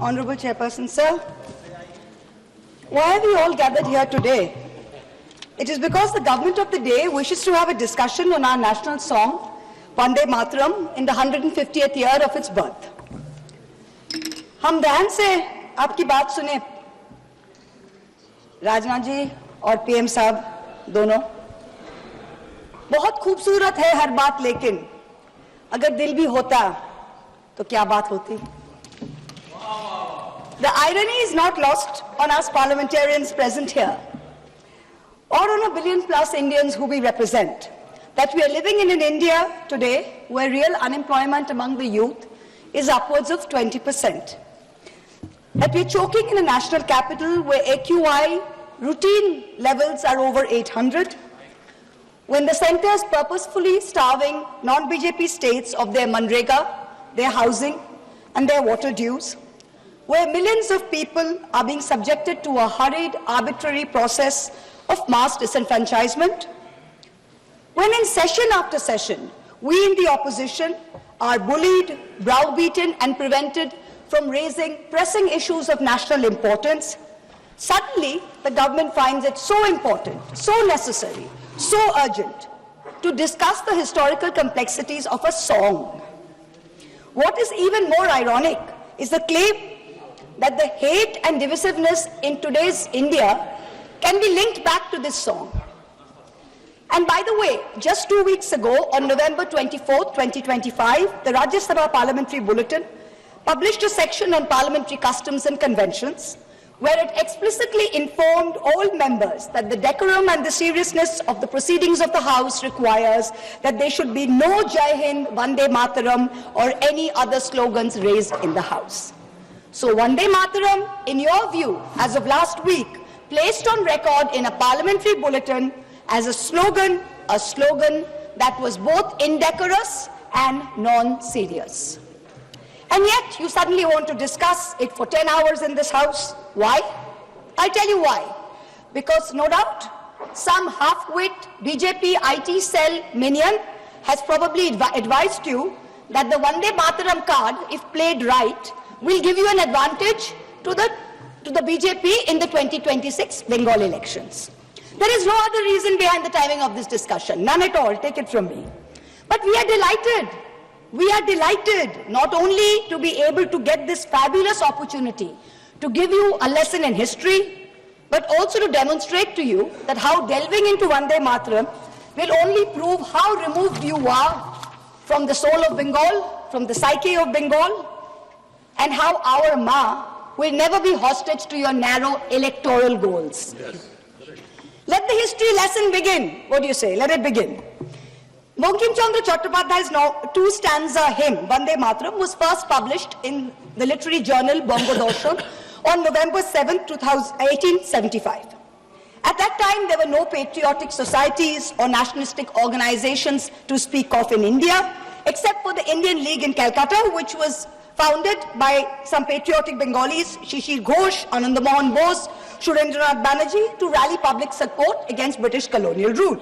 Honorable Chairperson, sir, why are we all gathered here today? It is because the government of the day wishes to have a discussion on our national song, Vande Matram, in the 150th year of its birth. हम ध्यान से आपकी बात सुने, राजनाथ जी और PM साहब दोनों। बहुत खूबसूरत है हर बात, लेकिन अगर दिल भी होता तो क्या बात होती? The irony is not lost on us parliamentarians present here, or on a billion plus Indians who we represent, that we are living in an India today where real unemployment among the youth is upwards of 20%. That we are choking in a national capital where AQI routine levels are over 800, when the centre is purposefully starving non-BJP states of their Manrega, their housing and their water dues, where millions of people are being subjected to a hurried, arbitrary process of mass disenfranchisement, when in session after session, we in the opposition are bullied, browbeaten and prevented from raising pressing issues of national importance, suddenly the government finds it so important, so necessary, so urgent to discuss the historical complexities of a song. What is even more ironic is the claim that the hate and divisiveness in today's India can be linked back to this song. And by the way, just 2 weeks ago, on November 24th, 2025, the Rajya Sabha Parliamentary Bulletin published a section on parliamentary customs and conventions, where it explicitly informed all members that the decorum and the seriousness of the proceedings of the House requires that there should be no Jai Hind, Vande Matram or any other slogans raised in the House. So Vande Matram, in your view, as of last week, placed on record in a parliamentary bulletin as a slogan that was both indecorous and non-serious. And yet, you suddenly want to discuss it for 10 hours in this House. Why? I'll tell you why. Because no doubt, some half-wit BJP IT cell minion has probably advised you that the Vande Matram card, if played right, will give you an advantage to the BJP in the 2026 Bengal elections. There is no other reason behind the timing of this discussion, none at all, take it from me. But we are delighted. We are delighted not only to be able to get this fabulous opportunity to give you a lesson in history, but also to demonstrate to you that how delving into Vande Matram will only prove how removed you are from the soul of Bengal, from the psyche of Bengal, and how our Ma will never be hostage to your narrow electoral goals. Yes. Let the history lesson begin. What do you say? Let it begin. Bankim Chandra Chattopadhyay's two-stanza hymn, Vande Matram, was first published in the literary journal Bongo Darshan on November 7, 1875. At that time, there were no patriotic societies or nationalistic organizations to speak of in India, except for the Indian League in Calcutta, which was founded by some patriotic Bengalis, Shishir Ghosh, Anand Mohan Bose, Surendranath Banerjee, to rally public support against British colonial rule.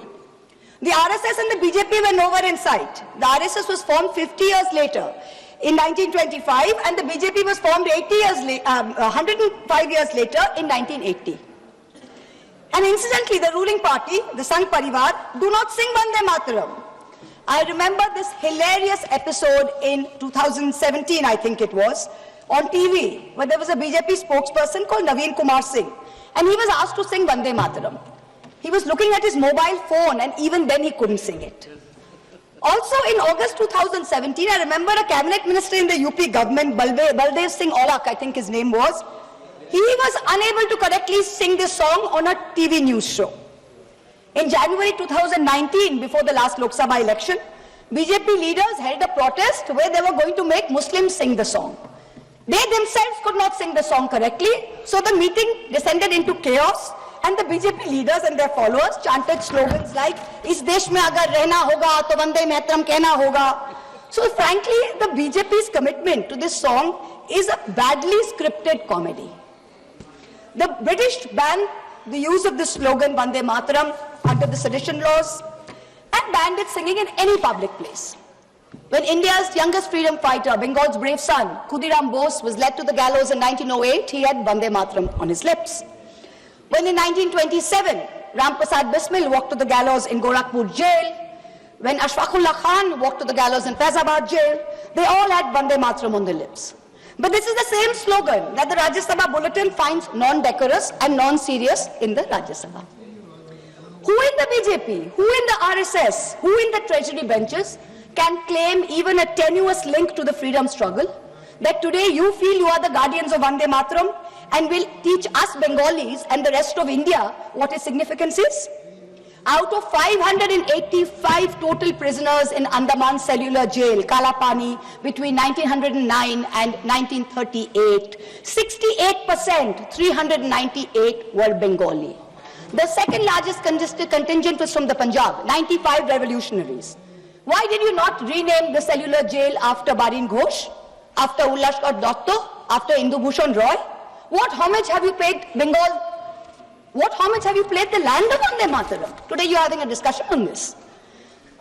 The RSS and the BJP were nowhere in sight. The RSS was formed 50 years later, in 1925, and the BJP was formed 105 years later, in 1980. And incidentally, the ruling party, the Sangh Parivar, do not sing Vande Matram. I remember this hilarious episode in 2017, I think it was, on TV, where there was a BJP spokesperson called Naveen Kumar Singh, and he was asked to sing Vande Matram. He was looking at his mobile phone, and even then he couldn't sing it. Also in August 2017, I remember a cabinet minister in the UP government, Baldev Singh Aulak, I think his name was, he was unable to correctly sing this song on a TV news show. In January 2019, before the last Lok Sabha election, BJP leaders held a protest where they were going to make Muslims sing the song. They themselves could not sing the song correctly, so the meeting descended into chaos, and the BJP leaders and their followers chanted slogans like, "Is desh mein agar rehna hoga, to Vande Matram kehna hoga." So frankly, the BJP's commitment to this song is a badly scripted comedy. The British banned the use of this slogan, Vande Matram, under the sedition laws, and banned its singing in any public place. When India's youngest freedom fighter, Bengal's brave son, Khudiram Bose, was led to the gallows in 1908, he had Vande Matram on his lips. When in 1927, Ram Prasad Bismil walked to the gallows in Gorakhpur jail, when Ashfaqullah Khan walked to the gallows in Faizabad jail, they all had Vande Matram on their lips. But this is the same slogan that the Rajya Sabha bulletin finds non-decorous and non-serious in the Rajya Sabha. Who in the BJP, who in the RSS, who in the treasury benches can claim even a tenuous link to the freedom struggle, that today you feel you are the guardians of Vande Matram and will teach us Bengalis and the rest of India what its significance is? Out of 585 total prisoners in Andaman Cellular Jail, Kalapani, between 1909 and 1938, 68%, 398 were Bengali. The second largest contingent was from the Punjab, 95 revolutionaries. Why did you not rename the cellular jail after Barin Ghosh, after Ullashkar Dotto, after Indu Bhushan Roy? What homage have you paid Bengal? What homage have you played the land of Vande Mataram? Today you are having a discussion on this.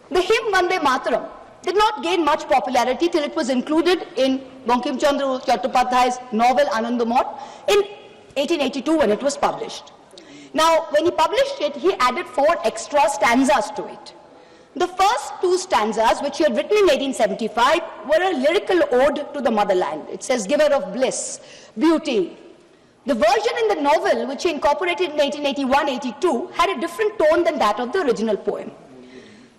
The hymn Vande Mataram did not gain much popularity till it was included in Bankim Chandra Chattopadhyay's novel Anandamot in 1882 when it was published. Now, when he published it, he added 4 extra stanzas to it. The first 2 stanzas, which he had written in 1875, were a lyrical ode to the motherland. It says, giver of bliss, beauty. The version in the novel, which he incorporated in 1881-82, had a different tone than that of the original poem.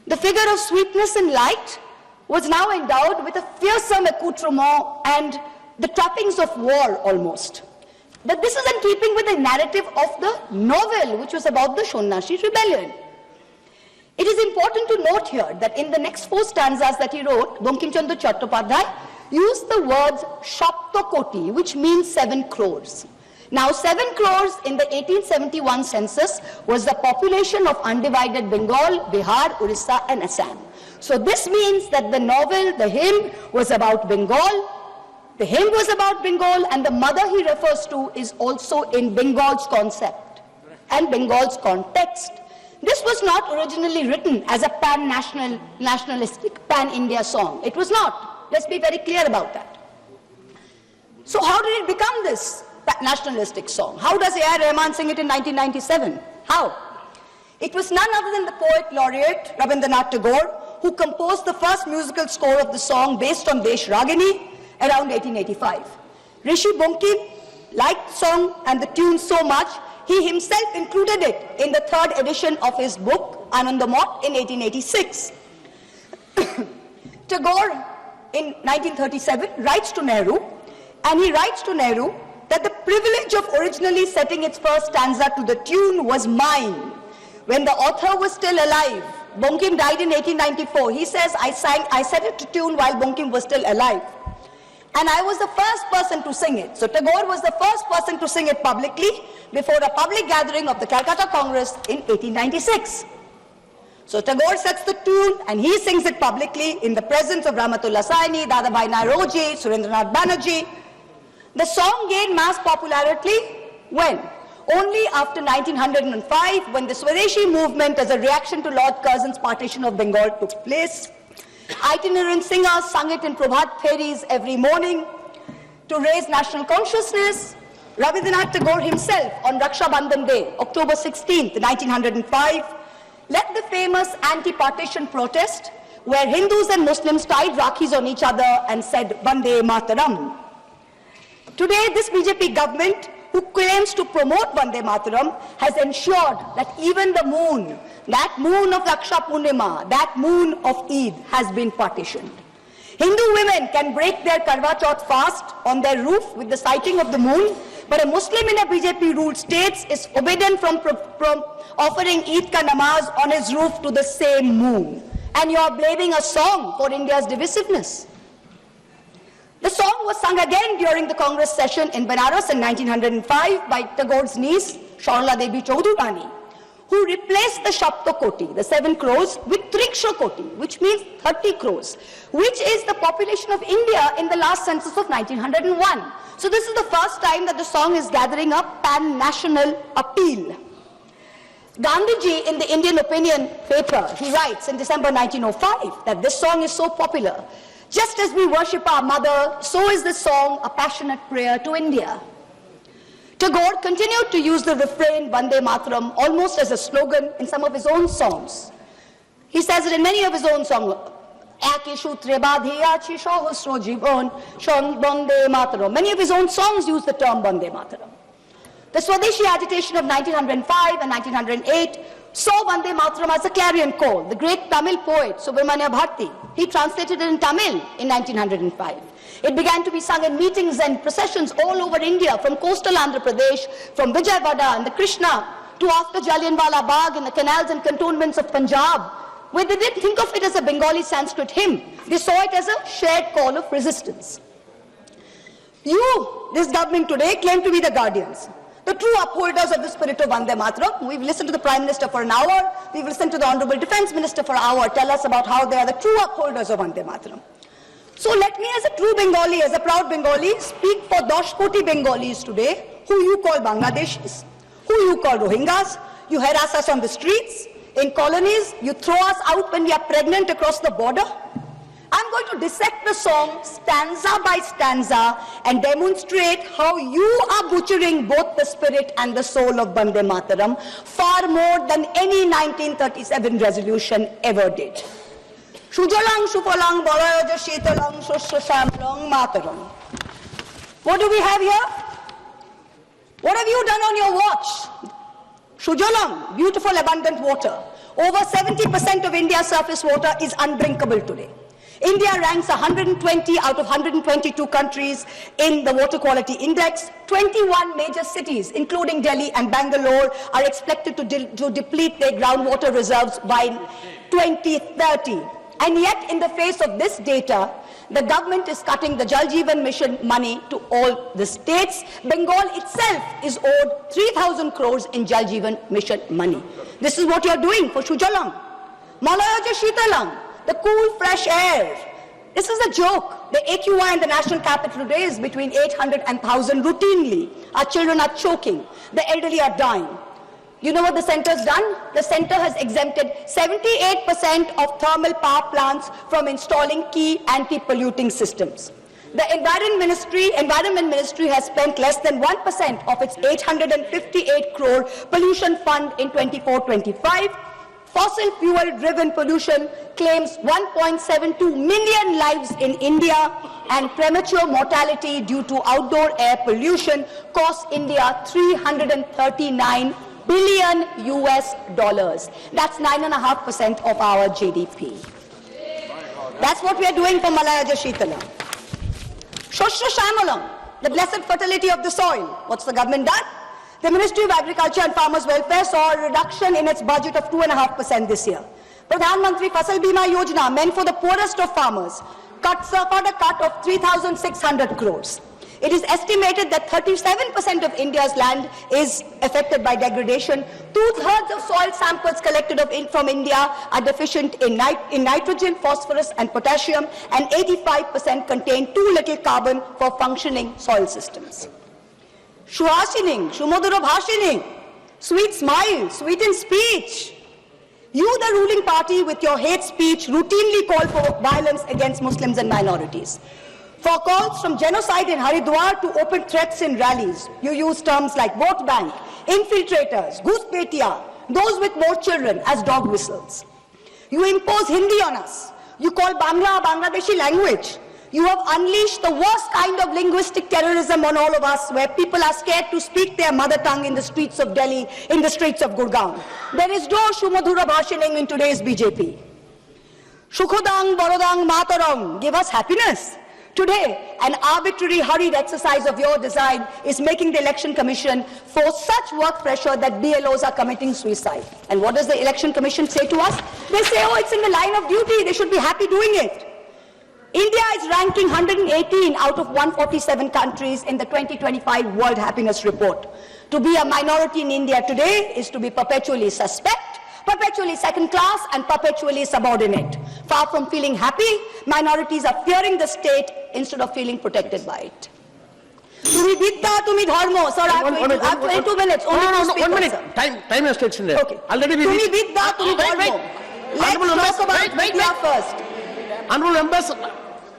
The figure of sweetness and light was now endowed with a fearsome accoutrement and the trappings of war almost. But this is in keeping with the narrative of the novel, which was about the Shonnashi rebellion. It is important to note here that in the next 4 stanzas that he wrote, Bankim Chandra Chattopadhyay used the words Shaptakoti, which means 7 crores. Now, 7 crores in the 1871 census was the population of undivided Bengal, Bihar, Orissa, and Assam. So this means that the novel, the hymn, was about Bengal. The hymn was about Bengal, and the mother he refers to is also in Bengal's concept and Bengal's context. This was not originally written as a nationalistic, pan-India song. It was not. Let's be very clear about that. So how did it become this nationalistic song? How does A.R. Rahman sing it in 1997? How? It was none other than the poet laureate Rabindranath Tagore who composed the first musical score of the song based on Desh Ragini around 1885. Rishi Bunkim liked the song and the tune so much, he himself included it in the 3rd edition of his book, Anandamot, in 1886. Tagore, in 1937, writes to Nehru, and he writes to Nehru that the privilege of originally setting its first stanza to the tune was mine. When the author was still alive, Bunkim died in 1894. He says, I set it to tune while Bunkim was still alive. And I was the first person to sing it. So Tagore was the first person to sing it publicly before a public gathering of the Calcutta Congress in 1896. So Tagore sets the tune and he sings it publicly in the presence of Rahmatullah Saini, Dadabhai Nauroji, Surendranath Banerjee. The song gained mass popularity when? Only after 1905, when the Swadeshi movement as a reaction to Lord Curzon's partition of Bengal took place. Itinerant singers sung it in Prabhat Feris every morning to raise national consciousness. Rabindranath Tagore himself on Raksha Bandhan Day, October 16th, 1905, led the famous anti-partition protest where Hindus and Muslims tied Rakhis on each other and said, Vande Matram. Today, this BJP government, who claims to promote Vande Matram, has ensured that even the moon, that moon of Raksha Purnima, that moon of Eid has been partitioned. Hindu women can break their Karwa Chauth fast on their roof with the sighting of the moon, but a Muslim in a BJP-ruled state is forbidden from offering Eid ka namaz on his roof to the same moon. And you are blaming a song for India's divisiveness. The song was sung again during the Congress session in Benares in 1905 by Tagore's niece, Sharla Devi Chaudhurani, who replaced the Shaptakoti, the 7 crores, with Triksha Koti, which means 30 crores, which is the population of India in the last census of 1901. So this is the first time that the song is gathering up pan-national appeal. Gandhiji, in the Indian Opinion paper, he writes in December 1905 that this song is so popular. Just as we worship our mother, so is this song a passionate prayer to India. Tagore continued to use the refrain Vande Matram almost as a slogan in some of his own songs. He says it in many of his own songs. Many of his own songs use the term Vande Matram. The Swadeshi agitation of 1905 and 1908 saw Vande Matram as a clarion call. The great Tamil poet Subramanya Bharati, he translated it in Tamil in 1905. It began to be sung in meetings and processions all over India, from coastal Andhra Pradesh, from Vijayawada and the Krishna, to after Jallianwala Bagh in the canals and cantonments of Punjab, where they didn't think of it as a Bengali Sanskrit hymn. They saw it as a shared call of resistance. You, this government today, claim to be the guardians, the true upholders of the spirit of Vande Matram. We've listened to the Prime Minister for an hour. We've listened to the Honorable Defence Minister for an hour tell us about how they are the true upholders of Vande Matram. So let me, as a true Bengali, as a proud Bengali, speak for 10 koti Bengalis today, who you call Bangladeshis, who you call Rohingyas. You harass us on the streets, in colonies. You throw us out when we are pregnant across the border. I'm going to dissect the song stanza by stanza and demonstrate how you are butchering both the spirit and the soul of Vande Mataram far more than any 1937 resolution ever did. Sujalang Supalang Balayaja Shitalang Shashamlang Mataram. What do we have here? What have you done on your watch? Sujalang, beautiful abundant water. Over 70% of India's surface water is undrinkable today. India ranks 120 out of 122 countries in the Water Quality Index. 21 major cities, including Delhi and Bangalore, are expected to deplete their groundwater reserves by 2030. And yet, in the face of this data, the government is cutting the Jal Jeevan Mission money to all the states. Bengal itself is owed 3,000 crores in Jal Jeevan Mission money. This is what you are doing for Sujalang. Malayaja Shitalang, the cool, fresh air. This is a joke. The AQI in the national capital today is between 800 and 1,000 routinely. Our children are choking. The elderly are dying. You know what the centre has done? The centre has exempted 78% of thermal power plants from installing key anti-polluting systems. The Environment Ministry has spent less than 1% of its 858 crore pollution fund in 24-25. Fossil fuel-driven pollution claims 1.72 million lives in India, and premature mortality due to outdoor air pollution costs India $339 billion US. That's 9.5% of our GDP. That's what we are doing for Malayaja Shitalam. Shoshra Shamalam, the blessed fertility of the soil. What's the government done? The Ministry of Agriculture and Farmers Welfare saw a reduction in its budget of 2.5% this year. Pradhan Mantri Fasal Bima Yojana, meant for the poorest of farmers, suffered a cut of 3,600 crores. It is estimated that 37% of India's land is affected by degradation. 2/3 of soil samples collected from India are deficient in nitrogen, phosphorus and potassium, and 85% contain too little carbon for functioning soil systems. Shuhashining, Shumodura Bhashining, sweet smile, sweet in speech. You, the ruling party, with your hate speech, routinely call for violence against Muslims and minorities. For calls from genocide in Haridwar to open threats in rallies, you use terms like vote bank, infiltrators, goosepetia, those with more children as dog whistles. You impose Hindi on us. You call Bangla a Bangladeshi language. You have unleashed the worst kind of linguistic terrorism on all of us, where people are scared to speak their mother tongue in the streets of Delhi, in the streets of Gurgaon. There is no Shumadhura Bhashining in today's BJP. Shukhodang, Barodang, Matarang, give us happiness. Today, an arbitrary, hurried exercise of your design is making the Election Commission force such work pressure that BLOs are committing suicide. And what does the Election Commission say to us? They say, oh, it's in the line of duty. They should be happy doing it. India is ranking 118 out of 147 countries in the 2025 World Happiness Report. To be a minority in India today is to be perpetually suspect, perpetually second class, and perpetually subordinate. Far from feeling happy, minorities are fearing the state instead of feeling protected by it. তুমি বিদ্যা তুমি tumi dharmo. Sir, I have 22 minutes. Only No, two speakers, 1 minute. sir. Time has to extend there. Okay. Already we Tumi reached. vidya, tumi dharmo. Let's talk about vidya first. Honorable members,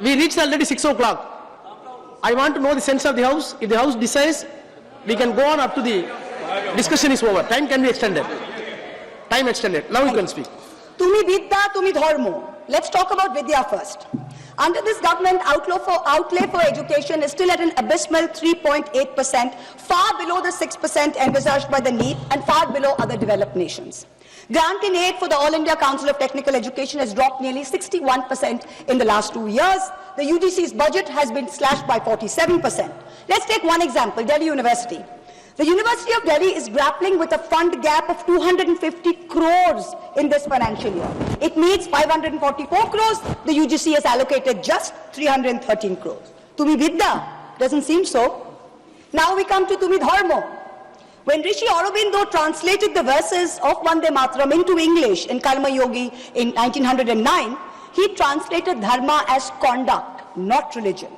we reached already 6 o'clock. I want to know the sense of the House. If the House decides, we can go on up to the discussion is over. Time can be extended. Time extended. Now you can speak. Tumi vidya, tumi dharmo. Let's talk about vidya first. Under this government, outlay for education is still at an abysmal 3.8%, far below the 6% envisaged by the need and far below other developed nations. Grant in aid for the All India Council of Technical Education has dropped nearly 61% in the last 2 years. The UGC's budget has been slashed by 47%. Let's take one example, Delhi University. The University of Delhi is grappling with a fund gap of 250 crores in this financial year. It needs 544 crores. The UGC has allocated just 313 crores. Tumi Vidya doesn't seem so. Now we come to Tumi Dharmo. When Rishi Aurobindo translated the verses of Vande Matram into English in Karma Yogi in 1909, he translated dharma as conduct, not religion.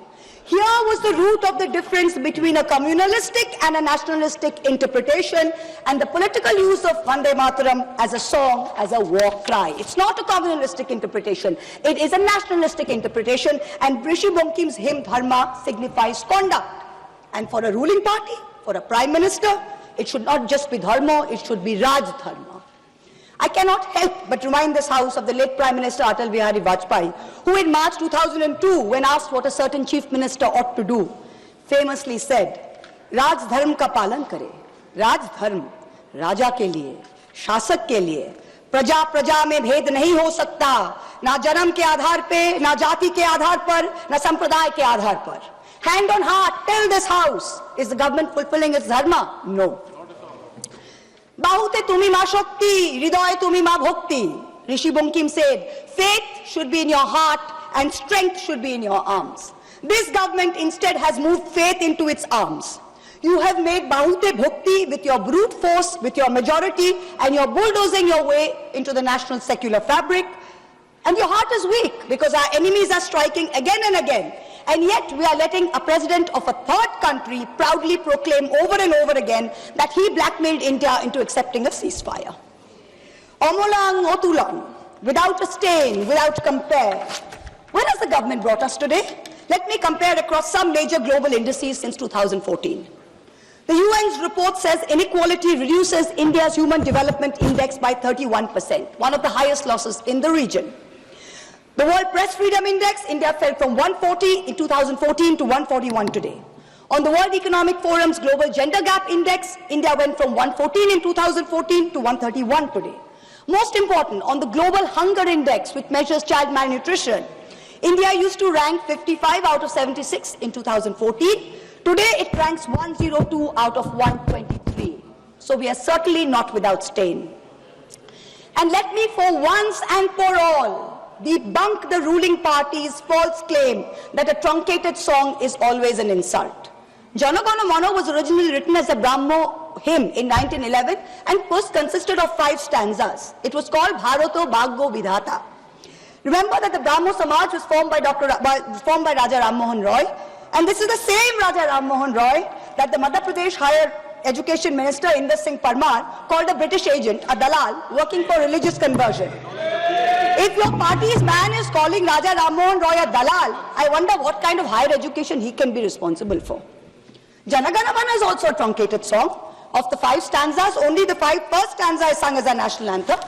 Here was the root of the difference between a communalistic and a nationalistic interpretation and the political use of Vande Matram as a song, as a war cry. It's not a communalistic interpretation. It is a nationalistic interpretation, and Rishi Bonkim's hymn Dharma signifies conduct. And for a ruling party, for a prime minister, it should not just be Dharma, it should be Raj Dharma. I cannot help but remind this House of the late Prime Minister Atal Bihari Vajpayee, who in March 2002, when asked what a certain chief minister ought to do, famously said, Raj Dharma ka palan kare. Raj Dharma, Raja ke liye, Shasak ke liye. प्रजा प्रजा में भेद नहीं हो सकता, ना जन्म के आधार पे, ना जाति के आधार पर, ना संप्रदाय के आधार पर. Hand on heart, tell this House, is the government fulfilling its dharma? No. Bahute tumi ma shakti, hridaye tumi ma bhakti. Rishi Bunkim said, faith should be in your heart and strength should be in your arms. This government instead has moved faith into its arms. You have made bahute bhakti with your brute force, with your majority, and you're bulldozing your way into the national secular fabric. And your heart is weak because our enemies are striking again and again. And yet we are letting a president of a third country proudly proclaim over and over again that he blackmailed India into accepting a ceasefire. Omolang otulang, without a stain, without compare. Where has the government brought us today? Let me compare across some major global indices since 2014. The UN's report says inequality reduces India's Human Development Index by 31%, one of the highest losses in the region. The World Press Freedom Index, India fell from 140 in 2014 to 141 today. On the World Economic Forum's Global Gender Gap Index, India went from 114 in 2014 to 131 today. Most important, on the Global Hunger Index, which measures child malnutrition, India used to rank 55 out of 76 in 2014. Today it ranks 102 out of 123. So we are certainly not without stain. And let me for once and for all debunk the ruling party's false claim that a truncated song is always an insult. Jana Gana Mana was originally written as a Brahmo hymn in 1911 and consisted of 5 stanzas. It was called Bharato Bhaggo Vidhata. Remember that the Brahmo Samaj was formed by Raja Ram Mohan Roy, and this is the same Raja Ram Mohan Roy that the Madhya Pradesh Higher Education Minister Inder Singh Parmar called a British agent, a dalal, working for religious conversion. If your party's man is calling Raja Ram Mohan Roy a dalal, I wonder what kind of higher education he can be responsible for. Jana Gana Mana is also a truncated song. Of the 5 stanzas, only the first stanza is sung as a national anthem.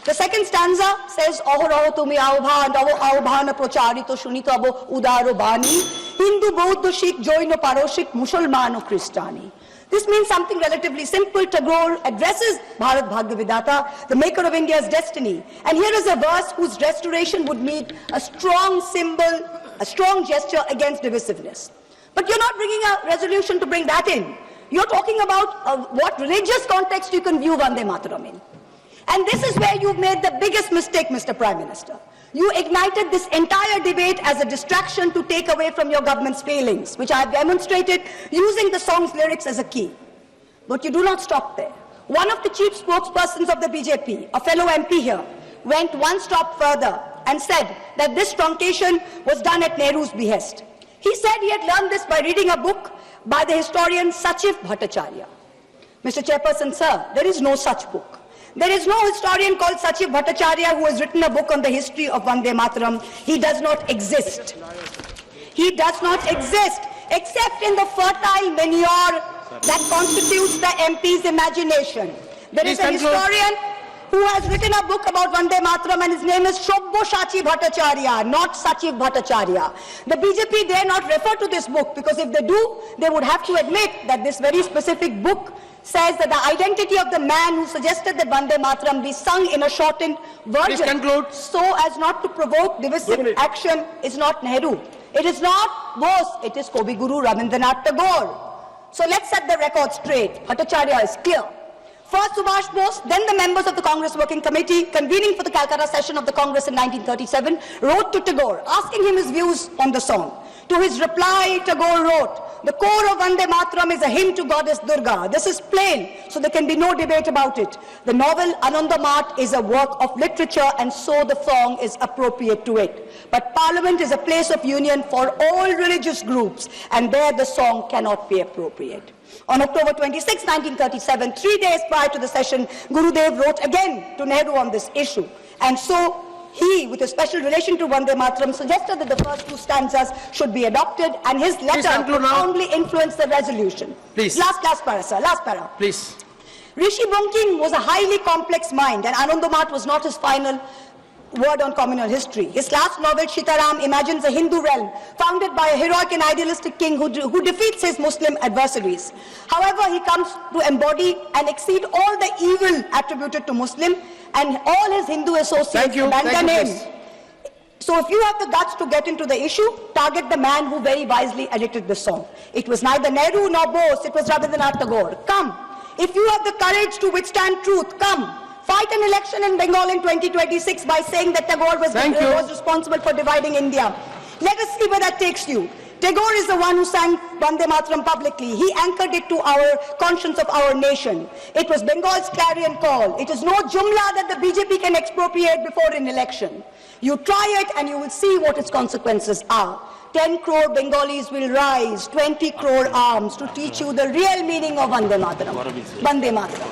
The second stanza says, Ahoroho tumi aobhana procharito shunito abo udaro bani, Hindu, Bauddha, Sikh, Jain, Paroshik, Musalman, Christiani. This means something relatively simple. Tagore addresses Bharat Bhagya Vidhata, the maker of India's destiny. And here is a verse whose restoration would mean a strong symbol, a strong gesture against divisiveness. But you're not bringing a resolution to bring that in. You're talking about what religious context you can view Vande Matram in. And this is where you've made the biggest mistake, Mr. Prime Minister. You ignited this entire debate as a distraction to take away from your government's failings, which I have demonstrated using the song's lyrics as a key. But you do not stop there. One of the chief spokespersons of the BJP, a fellow MP here, went one step further and said that this truncation was done at Nehru's behest. He said he had learned this by reading a book by the historian Sachiv Bhattacharya. Mr. Chairperson, sir, there is no such book. There is no historian called Sachiv Bhattacharya who has written a book on the history of Vande Matram. He does not exist. He does not exist except in the fertile manure that constitutes the MP's imagination. There is a historian who has written a book about Vande Matram and his name is Shobboshachi Bhattacharya, not Sachiv Bhattacharya. The BJP dare not refer to this book because if they do, they would have to admit that this very specific book says that the identity of the man who suggested that Vande Matram be sung in a shortened version so as not to provoke divisive action is not Nehru. It is not Bose, it is Kavi Guru Rabindranath Tagore. So let's set the record straight. Bhattacharya is clear. First Subhash Bose, then the members of the Congress Working Committee convening for the Calcutta session of the Congress in 1937 wrote to Tagore asking him his views on the song. To his reply, Tagore wrote, "The core of Vande Matram is a hymn to goddess Durga. This is plain, so there can be no debate about it. The novel Anandamat is a work of literature and so the song is appropriate to it. But Parliament is a place of union for all religious groups and there the song cannot be appropriate." On October 26, 1937, 3 days prior to the session, Gurudev wrote again to Nehru on this issue. And so he, with a special relation to Vande Matram, suggested that the first two stanzas should be adopted and his letter profoundly influenced the resolution. Please. Last para, sir. Last para. Please. Rishi Bunking was a highly complex mind and Anandamat was not his final word on communal history. His last novel, Sitaram, imagines a Hindu realm founded by a heroic and idealistic king who defeats his Muslim adversaries. However, he comes to embody and exceed all the evil attributed to Muslim and all his Hindu associates abandon him. So if you have the guts to get into the issue, target the man who very wisely edited the song. It was neither Nehru nor Bose, it was Rabindranath Tagore. Come, if you have the courage to withstand truth, come. Fight an election in Bengal in 2026 by saying that Tagore was responsible for dividing India. Let us see where that takes you. Tagore is the one who sang Vande Matram publicly. He anchored it to our conscience of our nation. It was Bengal's clarion call. It is no jumla that the BJP can expropriate before an election. You try it and you will see what its consequences are. 10 crore Bengalis will rise, 20 crore arms to teach you the real meaning of Vande Matram. Vande Matram.